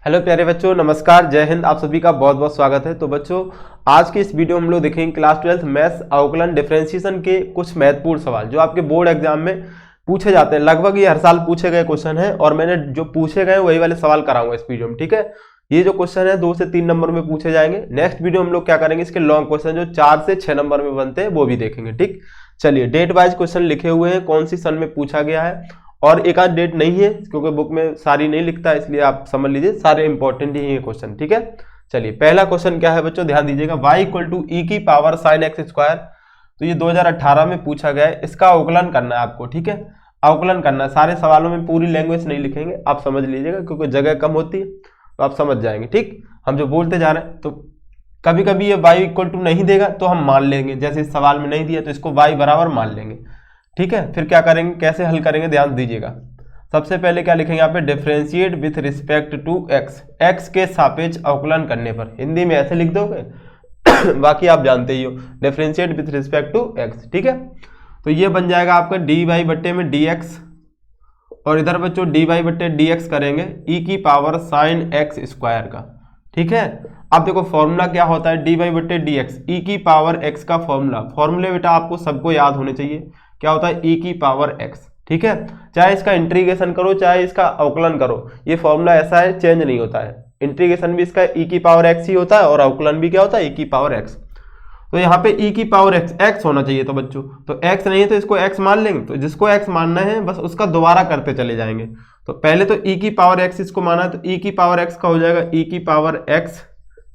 Hello प्यारे बच्चों, नमस्कार, जय हिंद। आप सभी का बहुत बहुत स्वागत है। तो बच्चों, आज की इस वीडियो में हम लोग देखेंगे क्लास 12 मैथ्स अवकलन डिफरेंशिएशन के कुछ महत्वपूर्ण सवाल जो आपके बोर्ड एग्जाम में पूछे जाते हैं। लगभग ये हर साल पूछे गए क्वेश्चन हैं और मैंने जो पूछे गए वही वाले सवाल कराऊंगा इस वीडियो में। ठीक है, ये जो क्वेश्चन है 2 से 3 नंबर में पूछे जाएंगे। नेक्स्ट वीडियो हम लोग क्या करेंगे, इसके लॉन्ग क्वेश्चन जो 4 से 6 नंबर में बनते हैं वो भी देखेंगे। ठीक, चलिए, डेट वाइज क्वेश्चन लिखे हुए हैं, कौन सी सन में पूछा गया है, और एक आध डेट नहीं है क्योंकि बुक में सारी नहीं लिखता, इसलिए आप समझ लीजिए सारे इंपॉर्टेंट ही है क्वेश्चन। ठीक है, चलिए, पहला क्वेश्चन क्या है बच्चों, ध्यान दीजिएगा। y इक्वल टू ई की पावर साइन एक्स स्क्वायर, तो ये 2018 में पूछा गया है, इसका अवकलन करना है आपको। ठीक है, अवकलन करना है। सारे सवालों में पूरी लैंग्वेज नहीं लिखेंगे, आप समझ लीजिएगा क्योंकि जगह कम होती है तो आप समझ जाएंगे। ठीक, हम जो बोलते जा रहे हैं, तो कभी कभी ये y इक्वल टू नहीं देगा तो हम मान लेंगे, जैसे इस सवाल में नहीं दिया तो इसको y बराबर मान लेंगे। ठीक है, फिर क्या करेंगे, कैसे हल करेंगे, ध्यान दीजिएगा। सबसे पहले क्या लिखेंगे यहाँ पे, differentiate with respect to x, x के सापेक्ष अवकलन करने पर। हिंदी में ऐसे लिख दोगे बाकी आप जानते ही हो, differentiate with respect to x. ठीक है, तो ये बन जाएगा आपका डी वाई बट्टे में डी एक्स, और इधर बच्चों डी वाई बट्टे डी एक्स करेंगे ई की पावर साइन एक्स स्क्वायर का। ठीक है, अब देखो फॉर्मूला क्या होता है, डी वाई बट्टे डी एक्स, ई की पावर एक्स का फॉर्मूले बेटा आपको सबको याद होने चाहिए। क्या होता है, ई की पावर एक्स। ठीक है, चाहे इसका इंटीग्रेशन करो चाहे इसका अवकलन करो, ये फॉर्मूला ऐसा है, चेंज नहीं होता है। इंटीग्रेशन भी इसका ई की पावर एक्स ही होता है और अवकलन भी क्या होता है, ई की पावर एक्स। तो यहाँ पे ई की पावर एक्स, एक्स होना चाहिए। तो बच्चों, तो एक्स नहीं है तो इसको एक्स मान लेंगे, तो जिसको एक्स मानना है बस उसका दोबारा करते चले जाएंगे। तो पहले तो ई की पावर एक्स इसको माना है, तो ई की पावर एक्स का हो जाएगा ई की पावर एक्स,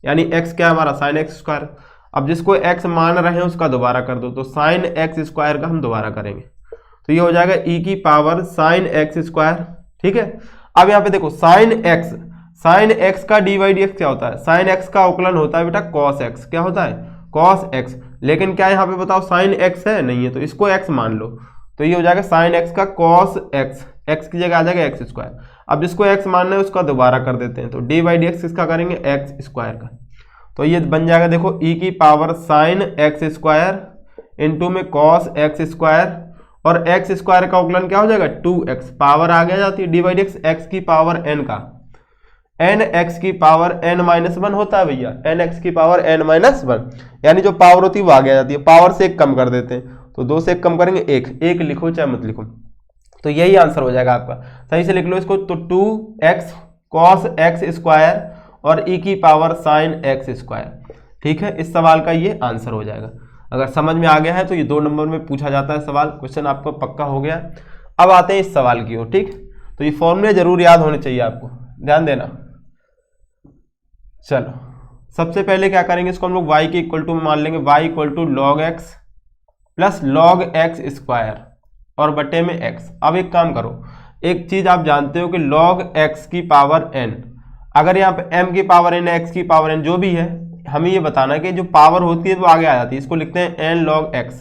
यानी एक्स क्या हमारा साइन एक्स स्क्वायर। अब जिसको एक्स मान रहे हैं उसका दोबारा कर दो, तो साइन एक्स स्क्वायर का हम दोबारा करेंगे, तो ये हो जाएगा ई की पावर साइन एक्स स्क्वायर। ठीक है, अब यहाँ पे देखो साइन एक्स का डी वाई डी एक्स क्या होता है, साइन एक्स का अवकलन होता है बेटा कॉस एक्स। क्या होता है, कॉस एक्स। लेकिन क्या यहाँ पे बताओ साइन एक्स है, नहीं है, तो इसको एक्स मान लो, तो ये हो जाएगा साइन एक्स का कॉस एक्स, एक्स की जगह आ जाएगा एक्स स्क्वायर। अब जिसको एक्स मानना है उसका दोबारा कर देते हैं, तो डी वाई डी एक्स किसका करेंगे, एक्स स्क्वायर का। तो ये बन जाएगा देखो ई की power sine x square into में कॉस एक्स स्क्वायर, और एक्स स्क्वायर का अवकलन क्या हो जाएगा 2x, पावर आगे आ जाती है d y d x, x की पावर n का, n एक्स की पावर n-1 होता है भैया, n एक्स की पावर n-1, यानी जो पावर होती है वो आगे आ जाती है। पावर से 1 कम कर देते हैं, तो 2 से 1 कम करेंगे 1, 1 लिखो चाहे मत लिखो, तो यही आंसर हो जाएगा आपका। सही से लिख लो इसको, तो 2x कॉस एक्स स्क्वायर और e की पावर साइन एक्स स्क्वायर। ठीक है, इस सवाल का ये आंसर हो जाएगा। अगर समझ में आ गया है तो ये 2 नंबर में पूछा जाता है सवाल, क्वेश्चन आपको पक्का हो गया। अब आते हैं इस सवाल की ओर। ठीक, तो ये फॉर्मूले जरूर याद होने चाहिए आपको, ध्यान देना। चलो, सबसे पहले क्या करेंगे, इसको हम लोग y के इक्वल टू में मान लेंगे, y equal to log x plus log x square और बटे में x। अब एक काम करो, एक चीज आप जानते हो कि log x की पावर n, अगर यहाँ पे m की पावर n है, x की पावर n जो भी है, हमें ये बताना है कि जो पावर होती है वो आगे आ जाती है। इसको लिखते हैं n log x,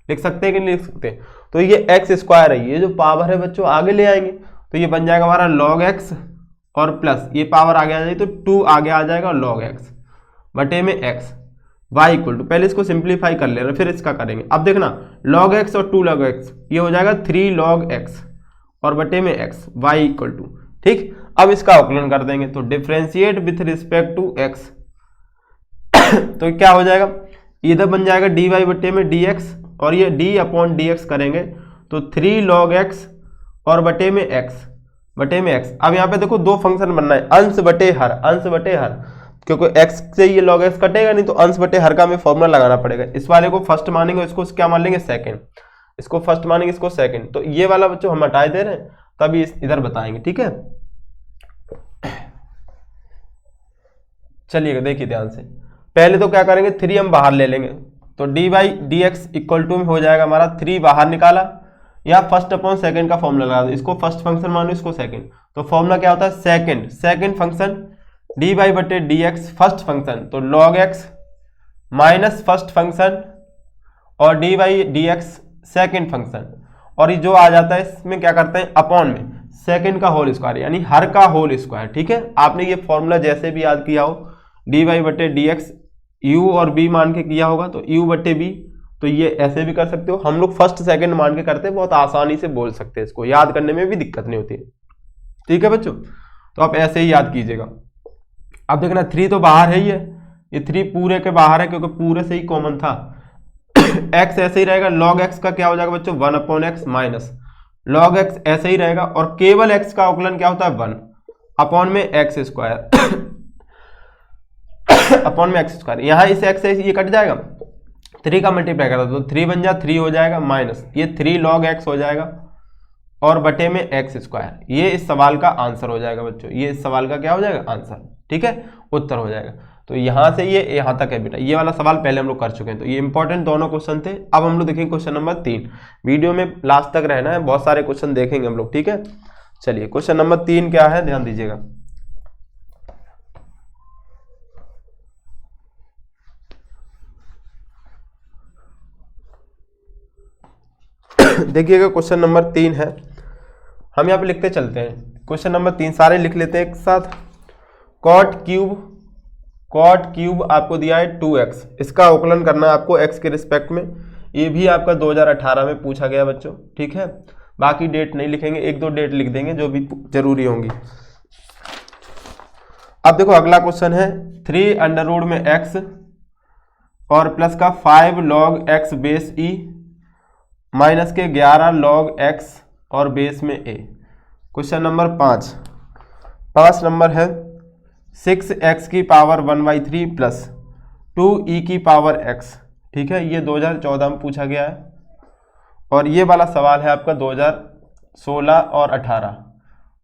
लिख सकते हैं कि नहीं लिख सकते, तो ये x स्क्वायर है, ये जो पावर है बच्चों आगे ले आएंगे, तो ये बन जाएगा हमारा log x और प्लस ये पावर आगे आ जाएगी तो 2 आगे आ जाएगा log x बटे में x। y इक्वल टू, पहले इसको सिंप्लीफाई कर ले रहे फिर इसका करेंगे। अब देखना log x और 2 log x, ये हो जाएगा 3 log x और बटे में x, y इक्वल टू। ठीक, अब इसका अवकलन कर देंगे, तो differentiate with respect to x, तो क्या हो जाएगा, इधर बन जाएगा डी वाई बट्टे में डी एक्स, और ये डी अपॉन डी एक्स करेंगे, तो 3 log x और बटे में x। अब यहाँ पे देखो 2 फंक्शन बनना है, अंश बटे हर, क्योंकि x से ये log x कटेगा नहीं, तो अंश बटे हर का हमें फॉर्मूला लगाना पड़ेगा। इस वाले को फर्स्ट मानेंगे, इसको क्या मान लेंगे, सेकंड, इसको फर्स्ट मानेंगे, इसको सेकंड। तो ये वाला बच्चों हम हटाए दे रहे हैं, तभी इधर बताएंगे। ठीक है, चलिएगा देखिए ध्यान से, पहले तो क्या करेंगे, 3 हम बाहर ले लेंगे, तो d y d x equal to में हो जाएगा हमारा 3 बाहर निकाला, या फर्स्ट अपॉन सेकंड का फॉर्मूला लगा दो, इसको फर्स्ट फंक्शन मानो, इसको सेकंड, तो फॉर्मूला क्या होता है, सेकंड फंक्शन डी वाई बटे डी एक्स फर्स्ट फंक्शन, तो log x minus first function और d y d x second function, और ये जो आ जाता है इसमें क्या करते हैं, अपॉन में सेकंड का होल स्क्वायर, यानी हर का होल स्क्वायर। ठीक है, आपने ये फॉर्मूला जैसे भी याद किया हो, डी वाई बटे डी एक्स u और b मान के किया होगा, तो u बटे b, तो ये ऐसे भी कर सकते हो। हम लोग फर्स्ट सेकंड मान के करते हैं, बहुत आसानी से बोल सकते हैं, इसको याद करने में भी दिक्कत नहीं होती है। ठीक है बच्चों, तो आप ऐसे ही याद कीजिएगा। अब देखना 3 तो बाहर है ही है, ये 3 पूरे के बाहर है क्योंकि पूरे से ही कॉमन था। x ऐसे ही रहेगा, log x का क्या हो जाएगा बच्चों 1/x माइनस log x ऐसे ही रहेगा, और केवल x का अवकलन क्या होता है 1 अपॉन में x स्क्वायर अपॉन में x स्क्वायर। यहाँ इस x से ये कट जाएगा, 3 का मल्टीप्लाई करा तो 3 बन जा 3 हो जाएगा माइनस ये 3 log x हो जाएगा और बटे में x स्क्वायर। ये इस सवाल का आंसर हो जाएगा बच्चों, ये इस सवाल का क्या हो जाएगा आंसर, ठीक है, उत्तर हो जाएगा। तो यहाँ से ये यहाँ तक है बेटा, ये वाला सवाल पहले हम लोग कर चुके हैं, तो ये इंपॉर्टेंट दोनों क्वेश्चन थे। अब हम लोग देखेंगे क्वेश्चन नंबर 3, वीडियो में लास्ट तक रहना है, बहुत सारे क्वेश्चन देखेंगे हम लोग, ठीक है। चलिए क्वेश्चन नंबर 3 क्या है, ध्यान दीजिएगा। देखिएगा क्वेश्चन नंबर 3 है, हम यहाँ पे लिखते चलते हैं। क्वेश्चन नंबर 3 सारे लिख लेते हैं एक साथ। कॉट क्यूब आपको दिया है 2x, इसका अवकलन करना है आपको x के रिस्पेक्ट में। ये भी आपका 2018 में पूछा गया बच्चों, ठीक है। बाकी डेट नहीं लिखेंगे, 1-2 डेट लिख देंगे जो भी जरूरी होंगी। अब देखो अगला क्वेश्चन है 3 अंडर रूट में x और प्लस का 5 log x base e minus के 11 log x और बेस में a। क्वेश्चन नंबर 5 नंबर है 6x की पावर 1/3 प्लस 2e की पावर x, ठीक है। ये 2014 में पूछा गया है और ये वाला सवाल है आपका 2016 और 18,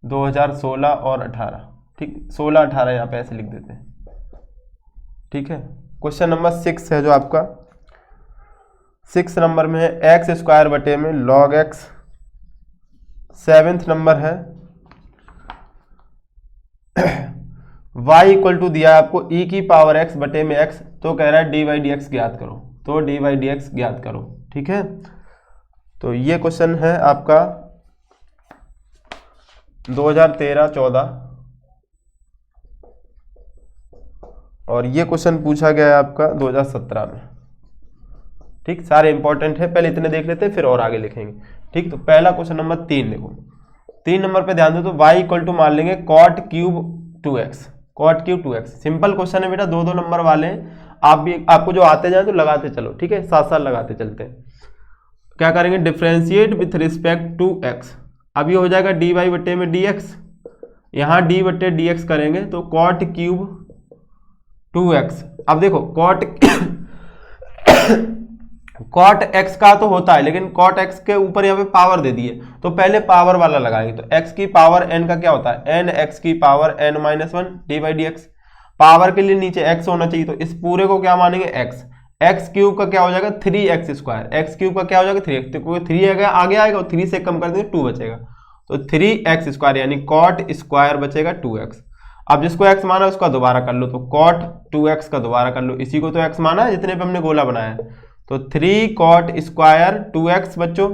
2016 और 18, ठीक, 16-18 यहाँ पे ऐसे लिख देते हैं, ठीक है। क्वेश्चन नंबर 6 है जो आपका 6 नंबर में है x स्क्वायर बटे में log x। 7th नंबर है y इक्वल टू दिया है आपको e की पावर x बटे में x, तो कह रहा है dy/dx ज्ञात करो, तो dy/dx ज्ञात करो, ठीक है। तो ये क्वेश्चन है आपका 2013-14 और ये क्वेश्चन पूछा गया है आपका 2017 में, ठीक। सारे इंपॉर्टेंट है, पहले इतने देख लेते हैं फिर और आगे लिखेंगे, ठीक। तो पहला क्वेश्चन नंबर 3 देखो, 3 नंबर पे ध्यान दो, तो y इक्वल टू मान लेंगे cot cube 2x, cot cube 2x। Simple question है बेटा, 2-2 नंबर वाले हैं, आप भी आपको जो आते जाए तो लगाते चलो, ठीक है, साथ साथ लगाते चलते हैं। क्या करेंगे, differentiate with respect to x। अब ये हो जाएगा dy बटे में dx, यहाँ d बटे dx करेंगे तो cot क्यूब 2x। अब देखो cot x का तो होता है, लेकिन cot x के ऊपर यहाँ पे पावर दे दिए, तो पहले पावर वाला लगाएंगे। तो x की पावर n का क्या होता है, n x की पावर n-1 d/dx। पावर के लिए नीचे x होना चाहिए, तो इस पूरे को क्या मानेंगे x। x क्यूब का क्या हो जाएगा 3x स्क्वायर, x क्यूब का क्या हो जाएगा 3x, तो 3 आगे आएगा और 3 से कम कर देंगे 2 बचेगा, तो 3x स्क्वायर यानी cot स्क्वायर बचेगा 2x। अब जिसको x माना उसका दोबारा कर लो, तो cot 2x का दोबारा कर लो, इसी को तो x माना है जितने पे हमने गोला बनाया है, तो 3 cot स्क्वायर 2x। बच्चों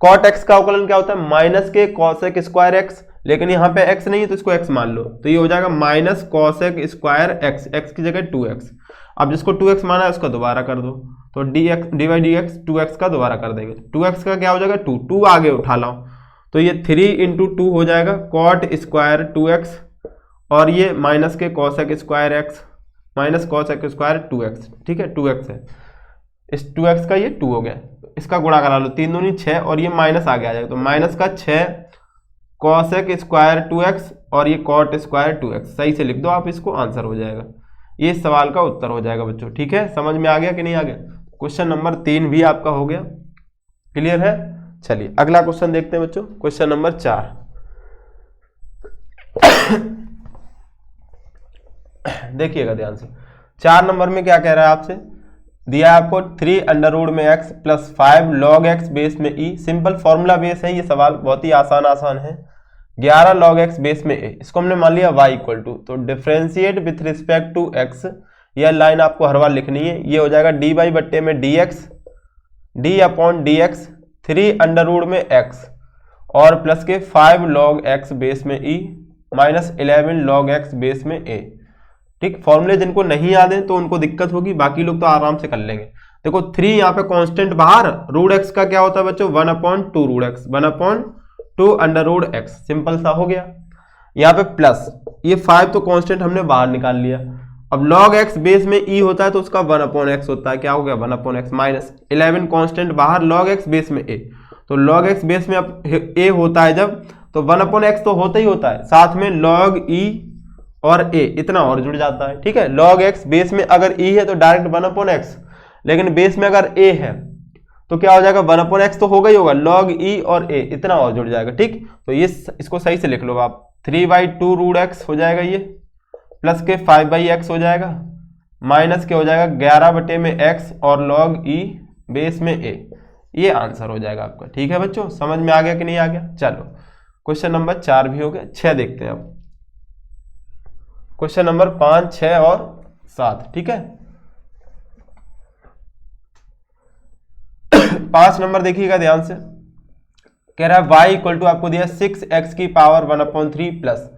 cot x का अवकलन क्या होता है, माइनस के cosec स्क्वायर x, लेकिन यहाँ पे x नहीं है तो इसको x मान लो, तो ये हो जाएगा minus cosec square x, x की जगह 2x। अब जिसको 2x माना है उसका दोबारा कर दो, तो dy/dx 2x का दोबारा कर देंगे, 2x का क्या हो जाएगा 2 आगे उठा लाओ, तो ये 3 × 2 हो जाएगा cot स्क्वायर 2x, और ये माइनस के cosec square x minus cosec square 2x, ठीक है, 2x है, इस 2x का ये 2 हो गया, इसका गुणा करा लो, 3 दूनी 6 और ये माइनस आगे आ जाएगा, तो माइनस का 6 cosec स्क्वायर 2x और ये cot स्क्वायर 2x, सही से लिख दो आप इसको, आंसर हो जाएगा, ये सवाल का उत्तर हो जाएगा बच्चों, ठीक है। समझ में आ गया कि नहीं आ गया, क्वेश्चन नंबर 3 भी आपका हो गया, क्लियर है। चलिए अगला क्वेश्चन देखते हैं बच्चों, क्वेश्चन नंबर 4। देखिएगा ध्यान से, 4 नंबर में क्या कह रहा है आपसे, दिया है आपको 3 अंडर रूट में x plus 5 log x base में e। सिंपल फॉर्मूला बेस है ये सवाल, बहुत ही आसान है। 11 log x बेस में a, इसको हमने मान लिया y इक्वल टू, तो differentiate with respect to x, यह लाइन आपको हर बार लिखनी है, ये हो जाएगा dy बट्टे में dx, d/dx 3 अंडर रूट में x और प्लस के 5 log x बेस में e minus 11 log x base में a, ठीक। फॉर्मूले जिनको नहीं याद है तो उनको दिक्कत होगी, बाकी लोग तो आराम से कर लेंगे। देखो 3 यहाँ पे कांस्टेंट बाहर, रूट x का क्या होता है बच्चों 1/2 root x, 1/2 under root x, simple सा हो गया। यहाँ पे प्लस ये 5 तो कांस्टेंट हमने बाहर निकाल लिया। अब log x बेस में e होता है तो उसका 1/x होता है, क्या हो गया 1/x माइनस 11 कांस्टेंट बाहर log x बेस में a, तो log x बेस में अब a होता है जब, तो 1/x तो होता ही होता है, साथ में log e और a इतना और जुड़ जाता है। ठीक है, log x बेस में अगर e है तो डायरेक्ट 1/x, लेकिन बेस में अगर a है तो क्या हो जाएगा 1/x तो होगा ही होगा, log e और a इतना और जुड़ जाएगा। ठीक, तो ये इसको सही से लिख लो आप, 3/2 रूट x हो जाएगा ये, प्लस के 5/x हो जाएगा, माइनस के हो जाएगा 11/x और log e बेस में a, ये आंसर हो जाएगा आपका। ठीक है बच्चों, समझ में आ गया कि नहीं आ गया? चलो क्वेश्चन नंबर 4 भी हो गया, 6 देखते हैं अब। क्वेश्चन नंबर 5, 6 और 7। ठीक है, 5 नंबर देखिएगा ध्यान से, कह रहा है y इक्वल टू आपको दिया 6x की पावर 1/3 प्लस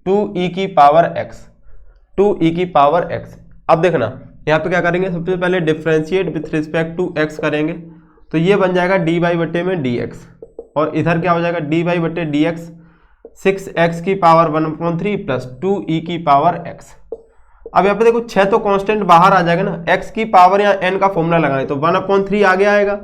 2e की पावर x, 2e की पावर x। अब देखना यहाँ पे क्या करेंगे, सबसे पहले differentiate with respect to x करेंगे, तो ये बन जाएगा dy बटे में dx, और इधर क्या हो जाएगा dy बटे dx 6x की पावर 1/3 प्लस 2e की पावर x। अब यहाँ पे देखो 6 तो कांस्टेंट बाहर आ जाएगा ना, x की पावर यहाँ n का फॉर्मूला लगाएं तो 1/3 आगे आएगा,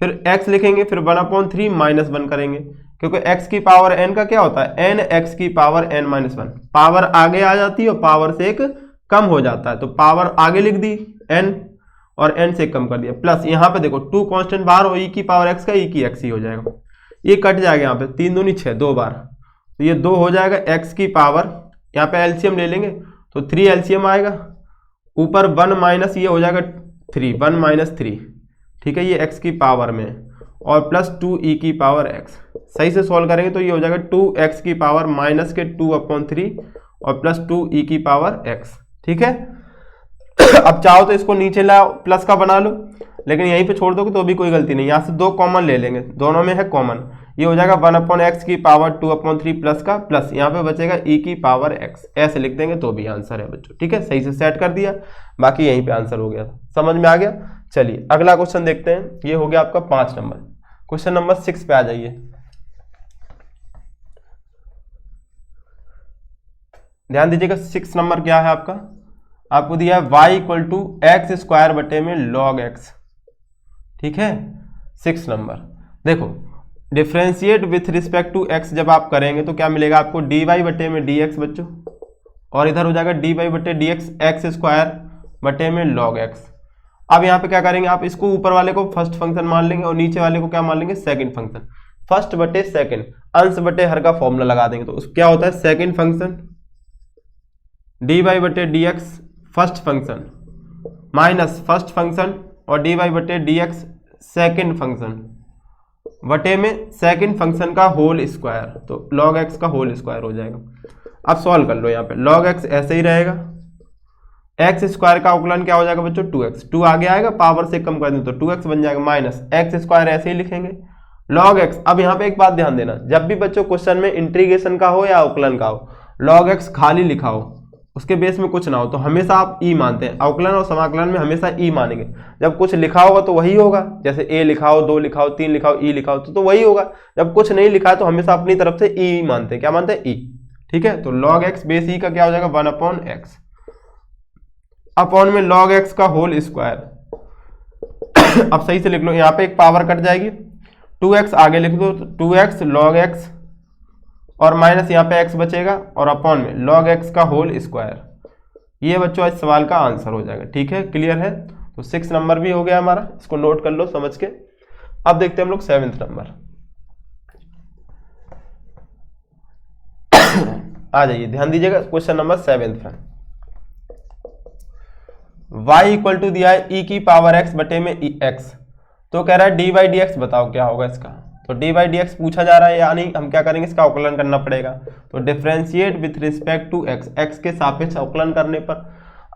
फिर x लिखेंगे, फिर 1/3 माइनस 1 करेंगे, क्योंकि x की पावर n का क्या होता है n x की पावर n माइनस 1, पावर आगे आ जाती है और पावर से एक कम हो जाता है, तो पावर आगे लिख दी n और n से कम कर दिया, प्लस यहाँ पे देखो 2 कांस्टेंट बाहर हो, e की पावर x का e की x ही हो जाएगा, ये कट जाएगा यहाँ पे 3 दूनी 6 2 बार, तो ये 2 हो जाएगा x की पावर, यहाँ पे एलसीएम ले लेंगे तो 3 एलसीएम आएगा, ऊपर 1 माइनस ये हो जाएगा 3, 1 माइनस 3। ठीक है, ये x की पावर में, और प्लस 2e की पावर x, सही से सॉल्व करेंगे तो ये हो जाएगा 2x की पावर माइनस के 2/3 और प्लस 2e की पावर x। ठीक है, अब चाहो तो इसको नीचे लाओ प्लस का बना लो, लेकिन यहीं पे छोड़ दोगे तो भी कोई गलती नहीं, यहाँ से 2 कॉमन ले लेंगे, दोनों में है कॉमन, ये हो जाएगा 1/x की पावर 2/3 प्लस का, प्लस यहाँ पे बचेगा e की पावर x, ऐसे लिख देंगे तो भी आंसर है बच्चों। ठीक है, सही से सेट कर दिया, बाकी यहीं पे आंसर हो गया, समझ में आ गया। चलिए अगला क्वेश्चन देखते हैं, ये हो गया आपका 5 नंबर। क्वेश्चन नंबर 6 पे आ जाइए। ध्यान दीजिएगा 6 नंबर क्या है आपका, आपको दिया है y equal to x square बटे में log x। ठीक है, 6 नंबर देखो, differentiate with respect to x जब आप करेंगे तो क्या मिलेगा आपको dy बटे में dx बच्चों, और इधर हो जाएगा dy बटे dx एक्स स्क्वायर बटे में log x। अब यहाँ पे क्या करेंगे आप, इसको ऊपर वाले को फर्स्ट फंक्शन मान लेंगे और नीचे वाले को क्या मान लेंगे सेकंड फंक्शन, फर्स्ट बटे सेकंड, अंश बटे हर का फॉर्मूला लगा देंगे, तो क्या होता है सेकंड फंक्शन dy बटे dx first function minus first function और dy बटे dx सेकंड फंक्शन बटे में सेकंड फंक्शन का होल स्क्वायर, तो log x का होल स्क्वायर हो जाएगा। अब सॉल्व कर लो, यहाँ पे log x ऐसे ही रहेगा, एक्स स्क्वायर का अवकलन क्या हो जाएगा बच्चों 2x, 2 आगे आएगा, पावर से कम कर दें तो 2x बन जाएगा, माइनस एक्स स्क्वायर ऐसे ही लिखेंगे log x। अब यहाँ पे एक बात ध्यान देना, जब भी बच्चों क्वेश्चन में इंटीग्रेशन का हो या अवकलन का हो, log x खाली लिखा हो, उसके बेस में कुछ ना हो, तो हमेशा आप e मानते हैं, अवकलन और समाकलन में हमेशा e मानेंगे, जब कुछ लिखा होगा तो वही होगा, जैसे a लिखा हो, 2 लिखा हो, 3 लिखा हो, e लिखा हो तो वही होगा, जब कुछ नहीं लिखा है तो हमेशा अपनी तरफ से e मानते हैं, क्या मानते हैं e। ठीक है, तो log x बेस e का क्या हो जाएगा 1/x अपॉन में log x का होल स्क्वायर। अब सही से लिख लो, यहाँ पे एक पावर कट जाएगी, 2x आगे लिख दो, 2x log x और माइनस यहाँ पे x बचेगा और अपॉन में log x का होल स्क्वायर। ये बच्चों इस सवाल का आंसर हो जाएगा। ठीक है, क्लियर है, तो 6 नंबर भी हो गया हमारा, इसको नोट कर लो समझ के। अब देखते हैं हम लोग 7th नंबर। आ जाइए, ध्यान दीजिएगा क्वेश्चन नंबर 7 है, y इक्वल टू दिया है e की पावर x बटे में x, तो कह रहा है dy dx बताओ क्या होगा इसका, तो dy dx पूछा जा रहा है, यानी हम क्या करेंगे इसका अवकलन करना पड़ेगा, तो differentiate with respect to x, x के सापेक्ष अवकलन करने पर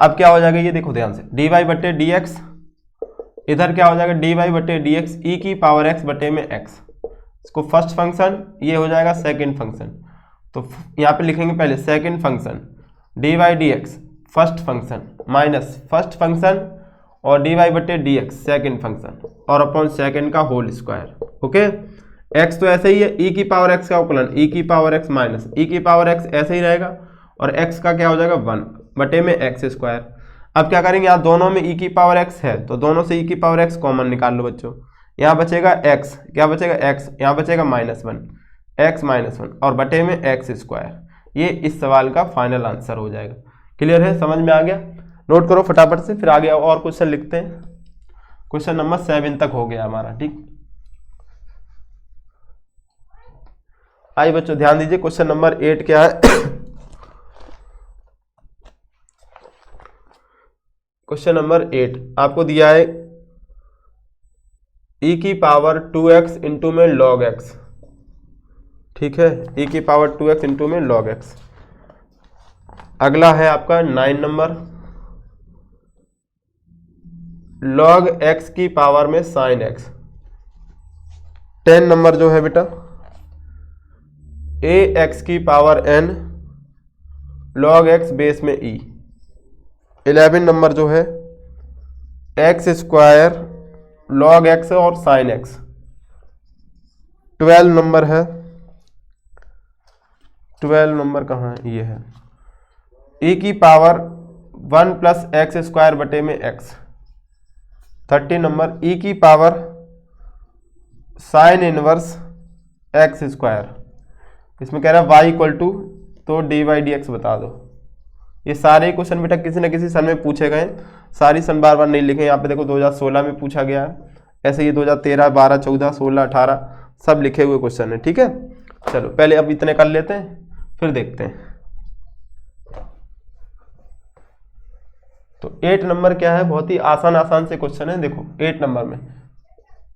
अब क्या हो जाएगा ये देखो ध्यान से, dy बटे dx, इधर क्या हो जाएगा dy बटे dx e की पावर x बटे में x, इसको फर्स्ट फंक्शन, ये हो जाएगा सेकेंड फंक्शन, तो यहाँ पे लिखेंगे पहले second function dy dx first function minus first function और dy बटे dx सेकंड फंक्शन और अपॉन सेकंड का होल स्क्वायर। ओके, x तो ऐसे ही है, e की पावर x का अवकलन e की पावर x माइनस e की पावर x ऐसे ही रहेगा और x का क्या हो जाएगा 1 बटे में एक्स स्क्वायर। अब क्या करेंगे, यहाँ दोनों में e की पावर x है तो दोनों से e की पावर x कॉमन निकाल लो बच्चों। यहाँ बचेगा x, क्या बचेगा x, यहाँ बचेगा -1 x -1 और बटे में एक्स स्क्वायर। ये इस सवाल का फाइनल आंसर हो जाएगा। क्लियर है, समझ में आ गया? नोट करो फटाफट से, फिर आगे और क्वेश्चन लिखते हैं। क्वेश्चन नंबर 7 तक हो गया हमारा। ठीक, आइए बच्चों ध्यान दीजिए, क्वेश्चन नंबर 8 क्या है। क्वेश्चन नंबर 8 आपको दिया है e की पावर 2x इंटू में log x। ठीक है, e की पावर 2x इंटू में log x। अगला है आपका 9 नंबर, log x की पावर में sin x। 10 नंबर जो है बेटा ax की power n log x base में e। 11 नंबर जो है एक्स स्क्वायर log x और sin x। 12 नंबर है, 12 नंबर कहाँ है, ये है e की पावर 1 प्लस एक्स स्क्वायर बटे में x। 13 नंबर e की power sine inverse x square. इसमें कह रहा है y इक्वल टू, तो dy/dx बता दो। ये सारे क्वेश्चन बेटा किसी न किसी सन में पूछे गए, सारी सन बार बार नहीं लिखे। यहाँ पे देखो 2016 में पूछा गया है, ऐसे ये 2013, 12, 14, 16, 18 सब लिखे हुए क्वेश्चन है। ठीक है, चलो पहले अब इतने कर लेते हैं फिर देखते हैं। तो 8 नंबर क्या है, बहुत ही आसान से क्वेश्चन है। देखो 8 नंबर में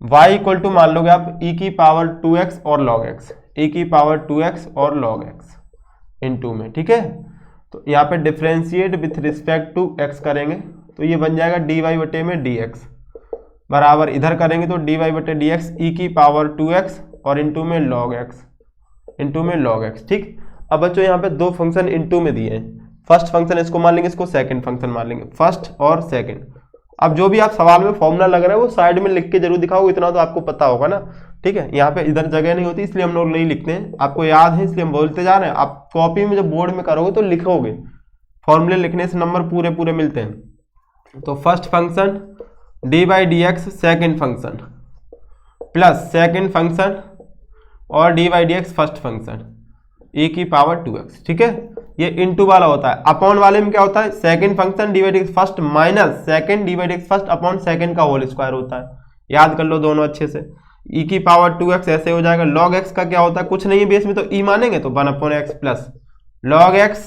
y इक्वल टू मान लोगे आप e की पावर 2x और log x, e की पावर 2x और log x इनटू में। ठीक है, तो यहाँ पे differentiate with respect to x करेंगे तो ये बन जाएगा dy बटे में dx बराबर, इधर करेंगे तो dy बटे dx e की पावर 2x और इनटू में log x। ठीक, अब बच्चों यहाँ पे दो फंक्शन इनटू में दिए हैं। फर्स्ट फंक्शन इसको मान लेंगे, इसको सेकंड फंक्शन मान लेंगे, फर्स्ट और सेकंड। अब जो भी आप सवाल में फॉर्मूला लग रहा है वो साइड में लिख के जरूर दिखाओ, इतना तो आपको पता होगा ना। ठीक है, यहाँ पे इधर जगह नहीं होती इसलिए हम लोग नहीं लिखते हैं, आपको याद है इसलिए हम बोलते जा रहे हैं। आप कॉपी में जब बोर्ड में करोगे तो लिखोगे, फॉर्मूले लिखने से नंबर पूरे पूरे मिलते हैं। तो first function dy/dx second function plus second function और dy/dx फर्स्ट फंक्शन e की पावर 2x। ठीक है, ये इनटू वाला होता है। अपॉन वाले में क्या होता है, second function dy/dx first minus second dy/dx first upon second का होल स्क्वायर होता है। याद कर लो दोनों अच्छे से। e की पावर 2x ऐसे हो जाएगा। log x का क्या होता है, कुछ नहीं है बेस में तो e मानेंगे तो 1/x प्लस log x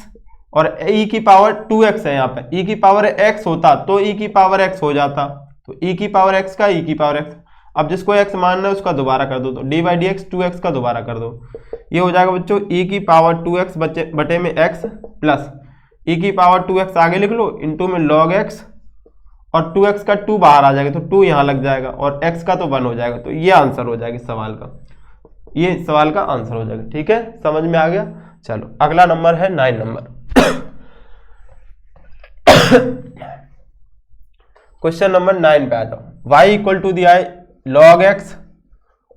और e की पावर 2x है, यहाँ पे e की पावर x होता तो e की पावर x हो जाता, तो e की पावर x का e की पावर x। अब जिसको x मानना है उसका दोबारा कर दो, तो dy/dx 2x का दोबारा कर दो। ये हो जाएगा बच्चों e की पावर 2x बटे में x प्लस e की पावर 2x आगे लिख लो इनटू में log x और 2x का 2 बाहर आ जाएगा तो 2 यहाँ लग जाएगा और x का तो 1 हो जाएगा। तो ये आंसर हो जाएगा सवाल का, ये सवाल का आंसर हो जाएगा। ठीक है, समझ में आ गया। चलो अगला नंबर है 9 नंबर। क्वेश्चन नंबर 9 पे आ जाओ। y इक्वल टू दिया है log x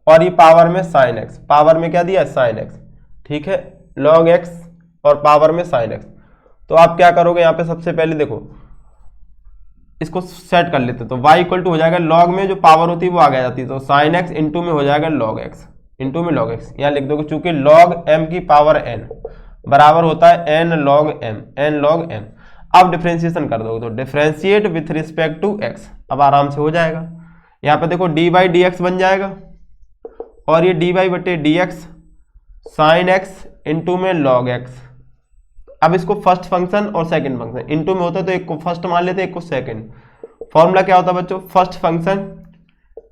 और ये पावर में sin x, पावर में क्या दिया है sin x। ठीक है, log x और पावर में sin x। तो आप क्या करोगे, यहाँ पे सबसे पहले देखो इसको सेट कर लेते, तो y इक्वल टू हो जाएगा log में जो पावर होती है वो आगे आ जाती है, तो sin x इंटू में हो जाएगा log x इंटू में log x। यहाँ लिख दोगे चूंकि log m की पावर n बराबर होता है n log m। अब डिफ्रेंशिएशन कर दोगे तो differentiate with respect to x, अब आराम से हो जाएगा। यहाँ पे देखो dy/dx बन जाएगा और ये dy बटे dx sin x इंटू में log x। अब इसको फर्स्ट फंक्शन और सेकंड फंक्शन इनटू में होता है तो एक को फर्स्ट मान लेते हैं एक को सेकंड। फॉर्मूला क्या होता है बच्चों, फर्स्ट फंक्शन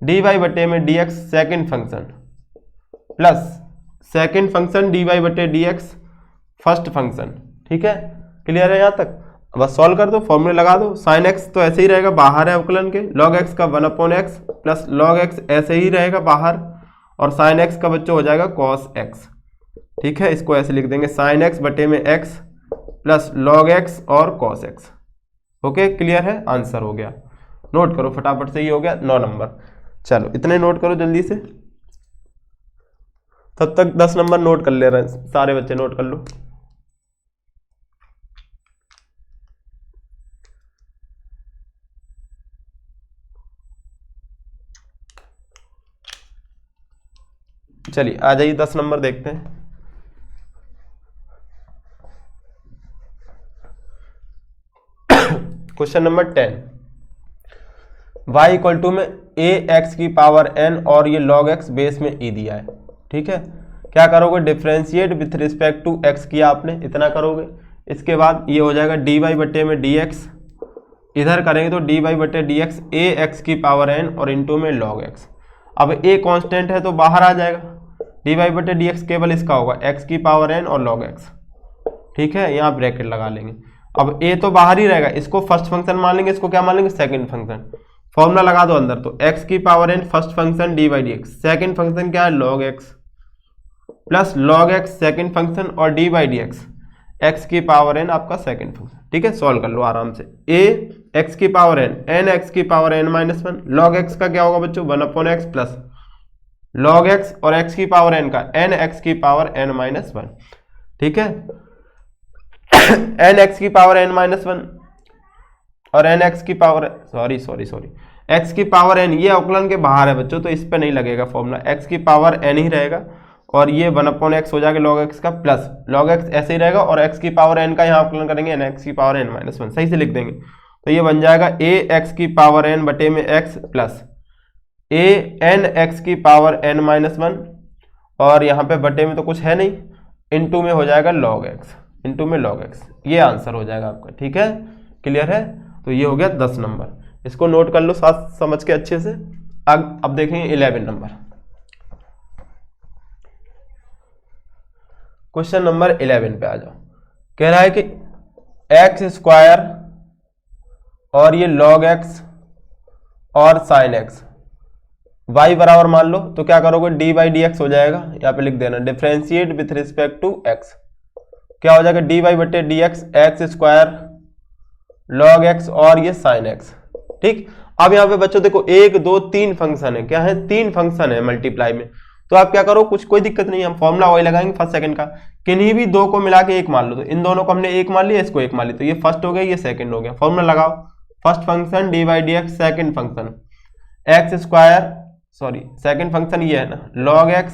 dy बटे में dx second function plus second function dy बटे dx फर्स्ट फंक्शन। ठीक है, क्लियर है यहाँ तक। बस सॉल्व कर दो, फॉर्मूले लगा दो। sin x तो ऐसे ही रहेगा, बाहर है अवकलन के, log x का 1/x प्लस log x ऐसे ही रहेगा बाहर और sin x का बच्चों हो जाएगा cos x। ठीक है, इसको ऐसे लिख देंगे sin x बटे में x प्लस log x और cos x। ओके, क्लियर है, आंसर हो गया। नोट करो फटाफट से, ये हो गया 9 नंबर। चलो इतने नोट करो जल्दी से, तब तक 10 नंबर नोट कर ले रहे हैं सारे बच्चे, नोट कर लो। चलिए आ जाइए 10 नंबर देखते हैं। Question number 10, y equal to में ए एक्स की पावर n और ये log x बेस में e दिया है। ठीक है, क्या करोगे, differentiate with respect to x किया आपने, इतना करोगे। इसके बाद ये हो जाएगा dy बटे में dx, इधर करेंगे तो dy बटे dx ए एक्स की पावर n और इंटू में log x। अब a कांस्टेंट है तो बाहर आ जाएगा, dy बटे dx केवल इसका होगा x की पावर n और log x। ठीक है, यहाँ ब्रैकेट लगा लेंगे। अब a तो बाहर ही रहेगा, इसको फर्स्ट फंक्शन मान लेंगे, इसको क्या मान लेंगे, सेकंड फंक्शन। फॉर्मूला लगा दो अंदर, तो x की power n first function dy dx, second function क्या है log x, plus log x second function और dy dx x की पावर n आपका सेकंड फंक्शन। ठीक है, सॉल्व कर लो आराम से। a x की पावर n x की power n minus 1, log x का क्या होगा बच्चों 1/x प्लस log x और x की पावर n का n x की पावर n माइनस 1। ठीक है, n x की पावर n माइनस 1 और n x की पावर सॉरी x की पावर n, ये अवकलन के बाहर है बच्चों तो इस पे नहीं लगेगा फॉर्मूला, x की पावर n ही रहेगा और ये 1/x हो जाएगा log x का, प्लस log x ऐसे ही रहेगा और x की पावर n का यहाँ अवकलन करेंगे n x की पावर n माइनस 1, सही से लिख देंगे। तो ये बन जाएगा a x की पावर n बटे में x plus a n x की पावर n माइनस 1 और यहाँ पे बटे में तो कुछ है नहीं, इंटू में हो जाएगा log x, इंटू में log x, ये आंसर हो जाएगा आपका। ठीक है, क्लियर है। तो ये हो गया 10 नंबर, इसको नोट कर लो साथ समझ के अच्छे से। अब देखेंगे 11 नंबर। क्वेश्चन नंबर 11 पे आ जाओ। कह रहा है कि एक्स स्क्वायर और ये log x और sin x y बराबर मान लो, तो क्या करोगे dy dx हो जाएगा, यहाँ पे लिख देना differentiate with respect to x, क्या हो जाएगा dy बटे dx x square log x और ये sin x। ठीक, अब यहाँ पे बच्चों देखो 1 2 3 फंक्शन है, क्या है 3 फंक्शन है मल्टीप्लाई में, तो आप क्या करो, कोई दिक्कत नहीं, हम फॉर्मूला वही लगाएंगे फर्स्ट सेकंड का, किन्हीं भी दो को मिला के एक मान लो, तो इन दोनों को हमने एक मान लिया, इसको एक मान लिया, तो ये फर्स्ट हो गया ये सेकंड हो गया। फॉर्मूला लगाओ, first function dy dx, second function x square second function ये है ना log x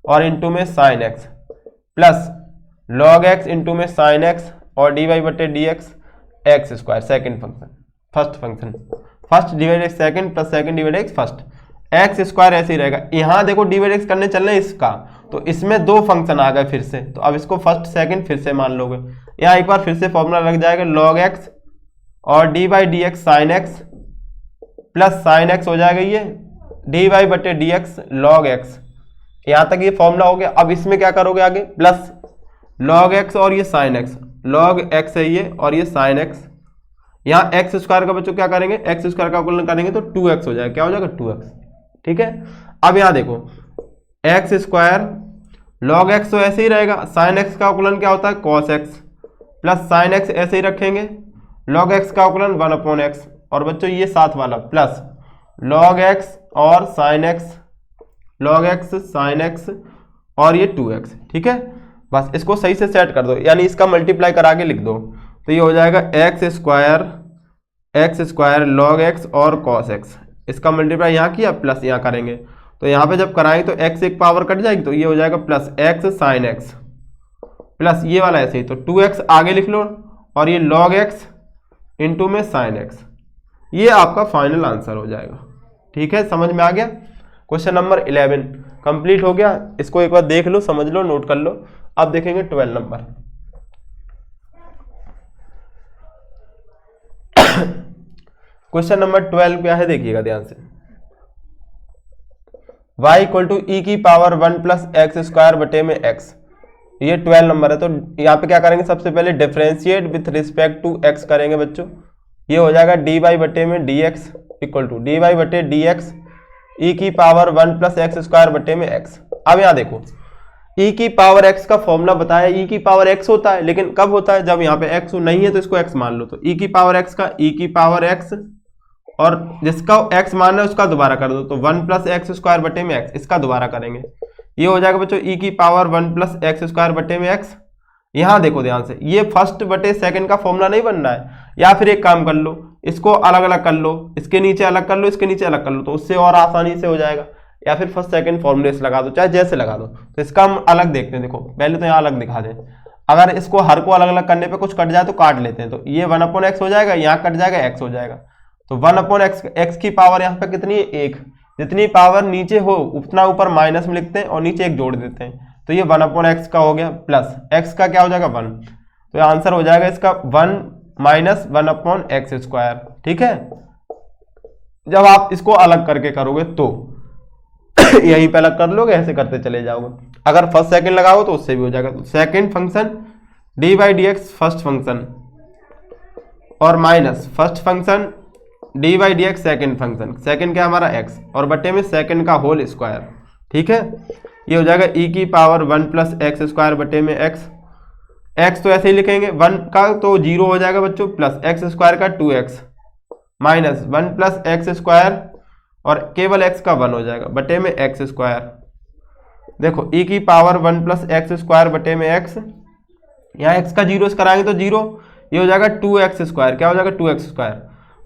और इंटू में sin x plus log x into में sin x और dy बटे dx x square second function, first function first divide x second plus second divide x first, x square ऐसे ही रहेगा। यहाँ देखो डिवाइड एक्स करने चल रहे हैं इसका, तो इसमें दो फंक्शन आ गए फिर से, तो अब इसको फर्स्ट सेकंड फिर से मान लोगे। यहाँ एक बार फिर से फॉर्मूला लग जाएगा log x और dy dx sin x plus sin x हो जाएगा ये dy बटे dx log x, यहाँ तक ये फॉर्मूला हो गया। अब इसमें क्या करोगे आगे, प्लस log x और ये sin x, log x है ये और ये sin x, यहाँ एक्स स्क्वायर का बच्चों क्या करेंगे, एक्स स्क्वायर का अवकलन करेंगे तो 2x हो जाएगा, क्या हो जाएगा 2x। ठीक है, अब यहाँ देखो एक्स स्क्वायर log x तो ऐसे ही रहेगा, sin x का अवकलन क्या होता है cos x plus sin x ऐसे ही रखेंगे, log x का अवकलन 1/x और बच्चों ये साथ वाला प्लस log x और sin x, log x sin x और ये 2x। ठीक है, बस इसको सही से सेट कर दो, यानी इसका मल्टीप्लाई करा के लिख दो, तो ये हो जाएगा एक्स स्क्वायर log x और cos x, इसका मल्टीप्लाई यहाँ किया प्लस यहाँ करेंगे, तो यहाँ पे जब कराएंगे तो x एक पावर कट जाएगी, तो ये हो जाएगा plus x sin x plus ये वाला ऐसे ही, तो 2x आगे लिख लो और ये log x इंटू में sin x, ये आपका फाइनल आंसर हो जाएगा। ठीक है, समझ में आ गया। क्वेश्चन नंबर 11 कंप्लीट हो गया, इसको एक बार देख लो, समझ लो, नोट कर लो। अब देखेंगे 12 नंबर। क्वेश्चन नंबर 12 क्या है देखिएगा ध्यान से, y इक्वल टू ई की पावर 1 प्लस एक्स स्क्वायर बटे में x, ये 12 नंबर है। तो यहाँ पे क्या करेंगे, सबसे पहले differentiate with respect to x करेंगे बच्चों, ये हो जाएगा dy बटे में dx इक्वल टू dy बटे dx ई की पावर 1 प्लस एक्स स्क्वायर बटे में x। अब यहाँ देखो e की पावर x का फॉर्मूला बताया, e की पावर x होता है, लेकिन कब होता है, जब यहाँ पे x नहीं है तो इसको x मान लो, तो e की पावर x का e की पावर x और जिसका x मानना है उसका दोबारा कर दो, तो 1 प्लस एक्स स्क्वायर बटे में x, इसका दोबारा करेंगे, ये हो जाएगा बच्चों e की पावर 1 प्लस एक्स स्क्वायर बटे में x। यहाँ देखो ध्यान से, ये फर्स्ट बटे सेकंड का फॉर्मूला नहीं बनना है, या फिर एक काम कर लो, इसको अलग अलग कर लो, इसके नीचे अलग कर लो, इसके नीचे अलग कर लो, तो उससे और आसानी से हो जाएगा। या फिर फर्स्ट सेकंड फॉर्मूले से लगा दो, चाहे जैसे लगा दो। तो इसका हम अलग देखते हैं। देखो पहले तो यहाँ अलग दिखा दें, अगर इसको हर को अलग अलग करने पे कुछ कट जाए तो काट लेते हैं। तो ये 1/x हो जाएगा, यहाँ कट जाएगा x हो जाएगा। तो 1/x, x की पावर यहाँ पे कितनी है 1, जितनी पावर नीचे हो उतना ऊपर माइनस में लिखते हैं और नीचे 1 जोड़ देते हैं। तो ये 1/x का हो गया, प्लस x का क्या हो जाएगा 1। तो आंसर हो जाएगा इसका 1 माइनस 1/x²। ठीक है, जब आप इसको अलग करके करोगे तो यहीं पे अलग कर लोगे, ऐसे करते चले जाओगे। अगर फर्स्ट सेकंड लगाओ तो उससे भी हो जाएगा। तो second function d/dx first function और minus first function d/dx second function. Second क्या हमारा x और बटे में सेकंड का होल स्क्वायर। ठीक है, ये हो जाएगा e की पावर 1 प्लस x² बटे में x। x तो ऐसे ही लिखेंगे, 1 का तो 0 हो जाएगा बच्चों, प्लस x² का 2x माइनस 1 प्लस x² और केवल x का 1 हो जाएगा बटे में x²। देखो e की पावर 1 प्लस x² बटे में x, यहाँ x का 0 कराएंगे तो 0, ये हो जाएगा 2x²। क्या हो जाएगा 2x²,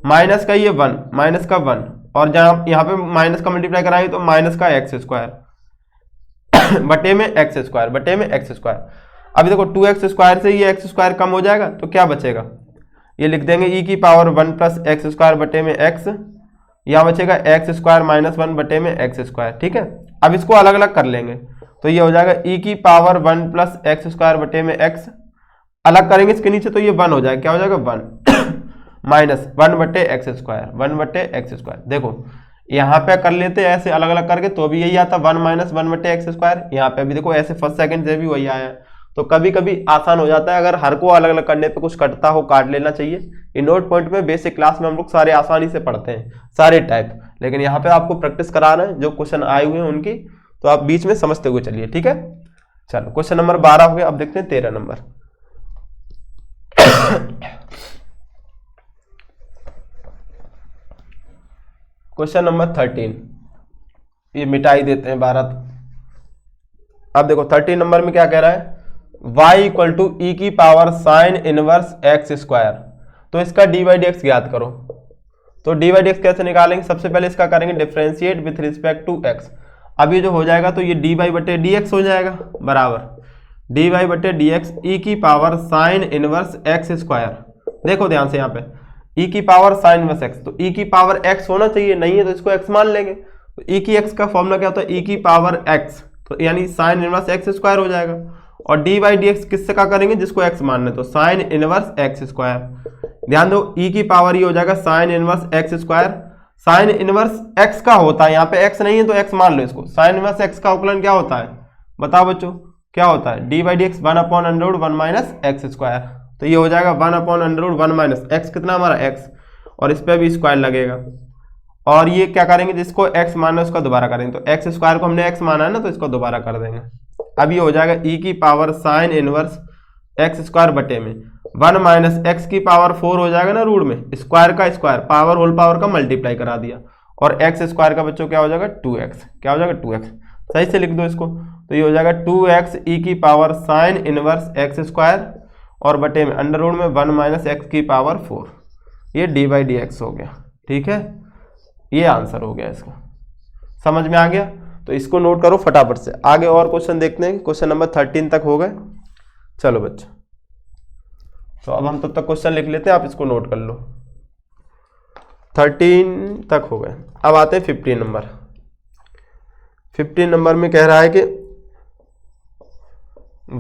माइनस का ये 1, माइनस का 1, और जहाँ यहाँ पे माइनस का मल्टीप्लाई कराएंगे तो माइनस का x² बटे में x² बटे में x²। अभी देखो 2x² से ये x² कम हो जाएगा तो क्या बचेगा, ये लिख देंगे e की पावर 1 प्लस x² बटे में x, यहाँ बचेगा x² माइनस 1 बटे में x²। ठीक है, अब इसको अलग अलग कर लेंगे तो ये हो जाएगा e की पावर 1 प्लस x² बटे में x, अलग करेंगे इसके नीचे तो ये 1 हो जाएगा। क्या हो जाएगा 1 माइनस 1 बटे x²। देखो यहाँ पे कर लेते हैं ऐसे अलग अलग करके तो भी यही आता 1 माइनस 1 बटे x²। यहाँ पे भी देखो ऐसे फर्स्ट सेकंड से भी वही आया। तो कभी कभी आसान हो जाता है, अगर हर को अलग अलग करने पे कुछ कटता हो काट लेना चाहिए। इन नोट पॉइंट में बेसिक क्लास में हम लोग सारे आसानी से पढ़ते हैं, सारे टाइप, लेकिन यहाँ पे आपको प्रैक्टिस करा रहे हैं जो क्वेश्चन आए हुए हैं उनकी, तो आप बीच में समझते हुए चलिए। ठीक है, चलो क्वेश्चन नंबर 12 हो गया। अब देखते हैं 13 नंबर। क्वेश्चन नंबर 13, ये मिटाई देते हैं 12। अब देखो 13 नंबर में क्या कह रहा है, y इक्वल टू ई की पावर साइन इनवर्स x²। तो इसका d/dx ज्ञात करो। तो d/dx कैसे निकालेंगे, सबसे पहले इसका करेंगे differentiate with respect to x। अब ये जो हो जाएगा तो ये dy/dx हो जाएगा बराबर dy/dx ई की पावर साइन इनवर्स x²। देखो ध्यान से यहाँ पे e की पावर साइन इनवर्स x, तो e की पावर x होना चाहिए, नहीं है तो इसको x मान लेंगे। तो e की x का फॉर्मूला क्या होता है, e की पावर x, तो यानी साइन इनवर्स x² हो जाएगा। और d/dx किससे का करेंगे, जिसको x मानना है, तो साइन इनवर्स x²। ध्यान दो e की पावर ये हो जाएगा sine inverse x²। Sine inverse x का होता है, यहाँ पे x नहीं है तो x मान लो इसको। साइन इनवर्स x का अवकलन क्या होता है, बताओ बच्चों क्या होता है, d/dx 1/√1 माइनस x²। तो ये हो जाएगा 1/√1 माइनस x, कितना हमारा x, और इस पर भी स्क्वायर लगेगा। और ये क्या करेंगे, जिसको x मानना है उसका दोबारा करेंगे। तो x² को हमने x माना है ना, तो इसको दोबारा कर देंगे। अब ये हो जाएगा e की पावर साइन इनवर्स x² बटे में 1 माइनस x की पावर 4 हो जाएगा ना, रूट में स्क्वायर का स्क्वायर, पावर होल पावर का मल्टीप्लाई करा दिया, और x² का बच्चों क्या हो जाएगा 2x। क्या हो जाएगा 2x, सही से लिख दो इसको। तो ये हो जाएगा 2x e की पावर साइन इनवर्स x² और बटे में अंडर रूट में 1 माइनस x की पावर 4, ये d/dx हो गया। ठीक है, ये आंसर हो गया इसका, समझ में आ गया। तो इसको नोट करो फटाफट से। आगे और क्वेश्चन देखते हैं, क्वेश्चन नंबर 13 तक हो गए। चलो बच्चों, तो अब हम तब तक क्वेश्चन लिख लेते हैं, आप इसको नोट कर लो। 13 तक हो गए। अब आते हैं 15 नंबर। 15 नंबर में कह रहा है कि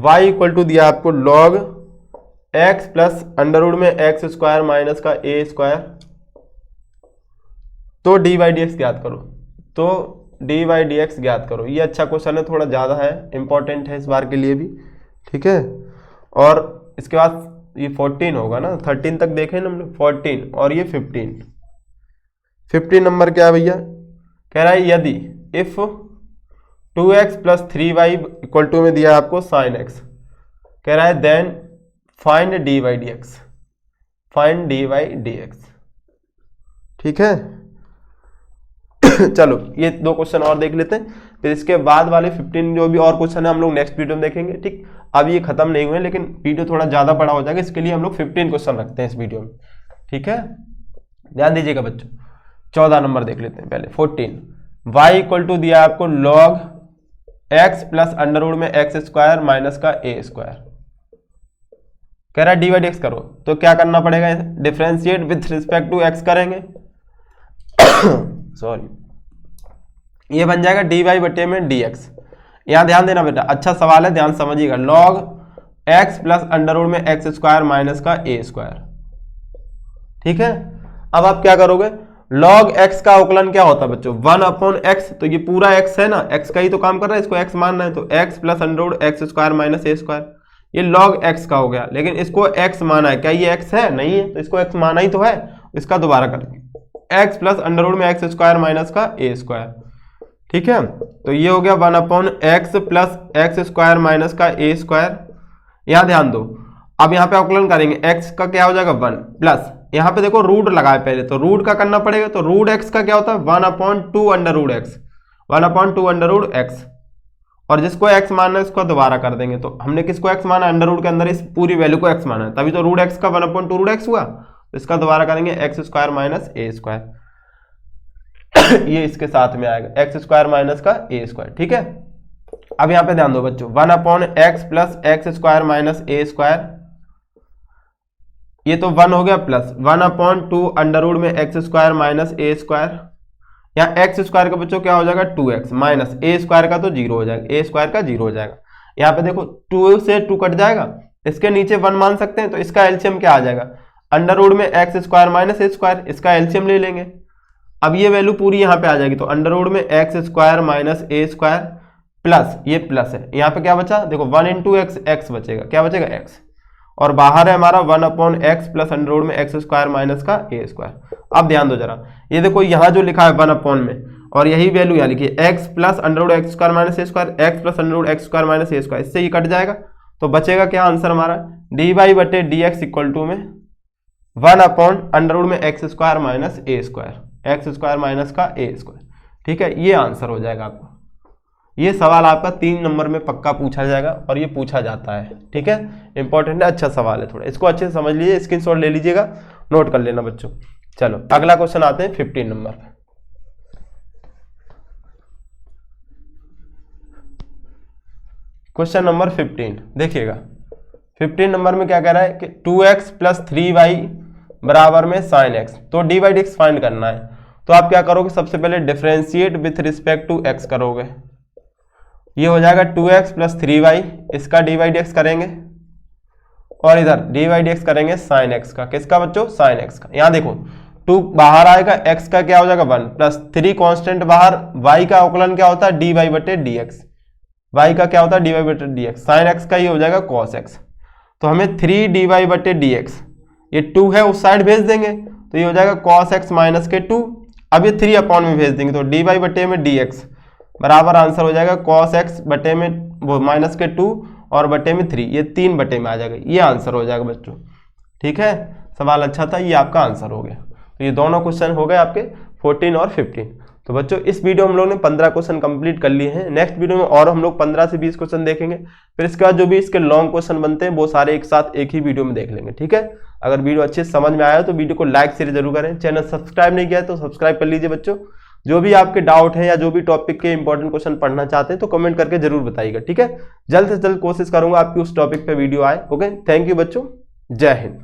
y इक्वल टू दिया आपको log x plus under root में x² माइनस का a², तो d/dx ज्ञात करो। तो d/dx ज्ञात करो, ये अच्छा क्वेश्चन है, थोड़ा ज़्यादा है, इंपॉर्टेंट है इस बार के लिए भी। ठीक है, और इसके बाद ये 14 होगा ना, 13 तक देखें ना हम लोग, 14 और ये 15 नंबर क्या है भैया, कह रहा है यदि if 2x plus 3y equal to में दिया आपको साइन x, कह रहा है then find d/dx, find d/dx। ठीक है चलो ये 2 क्वेश्चन और देख लेते हैं, फिर इसके बाद वाले 15 जो भी और क्वेश्चन है हम लोग नेक्स्ट वीडियो में देखेंगे। ठीक, अब ये खत्म नहीं हुए, लेकिन वीडियो थोड़ा ज्यादा बड़ा हो जाएगा, इसके लिए हम लोग 15 क्वेश्चन रखते हैं इस वीडियो में। ठीक है, ध्यान दीजिएगा बच्चों। 14 नंबर देख लेते हैं पहले। 14 y इक्वल टू दिया है आपको log x plus under root में एक्स स्क्वायर माइनस का ए स्क्वायर। कह रहा है डी बाई डी एक्स करो, तो क्या करना पड़ेगा, differentiate with respect to x करेंगे सॉरी, ये बन जाएगा डी वाई बटे में डी एक्स। यहां ध्यान देना बेटा, अच्छा सवाल है, ध्यान समझिएगा। log x plus under root में एक्स स्क्वायर माइनस का ए स्क्वायर, ठीक है। अब आप क्या करोगे, log x का अवकलन क्या होता है बच्चों, 1/x, तो ये पूरा x है ना, x का ही तो काम कर रहा है, इसको x मानना है, तो x plus under root x square minus a square, ये log x का हो गया। लेकिन इसको x माना है, क्या ये x है, नहीं है, तो इसको x माना ही तो है, इसका दोबारा करेंगे, x प्लस अंडर रूट में एक्स स्क्वायर माइनस का ए स्क्वायर, ठीक है। तो ये हो गया 1/x plus x square minus का ए स्क्वायर। यहां ध्यान दो, अब यहाँ पे अवकलन करेंगे, x का क्या हो जाएगा 1 प्लस, यहाँ पे देखो रूट लगाए पहले, तो रूट का करना पड़ेगा, तो रूट x का क्या होता है 1/2 under root x, 1/2 under root x, और जिसको x मानना है इसको दोबारा कर देंगे। तो हमने किसको x माना, अंडर रूट के अंदर इस पूरी वैल्यू को x माना है, तभी तो रूट x का 1/2 रूट एक्स हुआ, तो इसका दोबारा करेंगे x square minus a square ये इसके साथ में आएगा एक्स स्क्वायर माइनस का ए स्क्वायर, ठीक है। अब यहाँ पे ध्यान दो बच्चों, 1/x plus x square minus a square, ये तो 1 हो गया, प्लस 1/2 अंडर रूट में x square minus a square, यहाँ एक्स स्क्वायर का बच्चों क्या हो जाएगा 2x माइनस ए स्क्वायर का तो 0 हो जाएगा, ए स्क्वायर का 0 हो जाएगा। यहाँ पे देखो 2 से 2 कट जाएगा, इसके नीचे 1 मान सकते हैं, तो इसका एलसीएम क्या आ जाएगा, अंडर रूट में x square minus a square, इसका एलसीएम ले लेंगे। अब ये वैल्यू पूरी यहाँ पे आ जाएगी, तो अंडर रूट में x square minus a square plus, ये प्लस है, यहाँ पे क्या बचा, देखो 1 इंटू एक्स, एक्स बचेगा, क्या बचेगा एक्स, और बाहर है हमारा 1/x प्लस अंडर रूट में एक्स स्क्वायर माइनस का ए स्क्वायर। अब ध्यान दो जरा, ये देखो यहाँ जो लिखा है 1 में, और यही वैल्यू यहाँ लिखी है x plus under root x square minus a square, x plus under root x square minus a square, इससे ये कट जाएगा, तो बचेगा क्या आंसर हमारा, डी वाई बटे डी एक्स इक्वल टू में 1/अंडर रूट में x square minus a square, x square minus का ए स्क्वायर, ठीक है। ये आंसर हो जाएगा आपका। ये सवाल आपका 3 नंबर में पक्का पूछा जाएगा, और ये पूछा जाता है, ठीक है, इंपॉर्टेंट है, अच्छा सवाल है, थोड़ा इसको अच्छे से समझ लीजिए, स्क्रीनशॉट ले लीजिएगा, नोट कर लेना बच्चों। चलो अगला क्वेश्चन आते हैं 15 नंबर पे। क्वेश्चन नंबर 15 देखिएगा, 15 नंबर में क्या कह रहा है कि 2x प्लस 3y बराबर में sin x, तो d by d x find करना है। तो आप क्या करोगे, सबसे पहले differentiate with respect to x करोगे, ये हो जाएगा 2x प्लस 3y, इसका डी बाई डी एक्स करेंगे, और इधर डी बाई डी एक्स करेंगे साइन एक्स का, किसका बच्चों, साइन एक्स का। यहाँ देखो 2 बाहर आएगा, x का क्या हो जाएगा 1 प्लस 3 कॉन्स्टेंट बाहर, y का अवकलन क्या होता है डी वाई बटे डी एक्स, वाई का क्या होता है डी वाई बटे डी एक्स, साइन एक्स का ये हो जाएगा कॉस एक्स। तो हमें 3 डी वाई बटे डी एक्स, ये 2 है उस साइड भेज देंगे, तो ये हो जाएगा कॉस एक्स माइनस के 2, अब ये 3 अपॉन में भेज देंगे, तो डी वाई बटे में डी एक्स बराबर आंसर हो जाएगा कॉस एक्स बटे में वो माइनस के 2 और बटे में 3, ये 3 बटे में आ जाएगा, ये आंसर हो जाएगा बच्चों, ठीक है। सवाल अच्छा था, ये आपका आंसर हो गया। तो ये दोनों क्वेश्चन हो गए आपके 14 और 15। तो बच्चों इस वीडियो में हम लोग ने 15 क्वेश्चन कंप्लीट कर लिए हैं। नेक्स्ट वीडियो में और हम लोग 15 से 20 क्वेश्चन देखेंगे, फिर इसके बाद जो भी इसके लॉन्ग क्वेश्चन बनते हैं वो सारे एक साथ एक ही वीडियो में देख लेंगे, ठीक है। अगर वीडियो अच्छे से समझ में आया तो वीडियो को लाइक शेयर जरूर करें, चैनल सब्सक्राइब नहीं किया है तो सब्सक्राइब कर लीजिए बच्चों। जो भी आपके डाउट है या जो भी टॉपिक के इंपॉर्टेंट क्वेश्चन पढ़ना चाहते हैं तो कमेंट करके जरूर बताइएगा, ठीक है। जल्द से जल्द कोशिश करूंगा आपकी उस टॉपिक पे वीडियो आए। ओके, थैंक यू बच्चों, जय हिंद।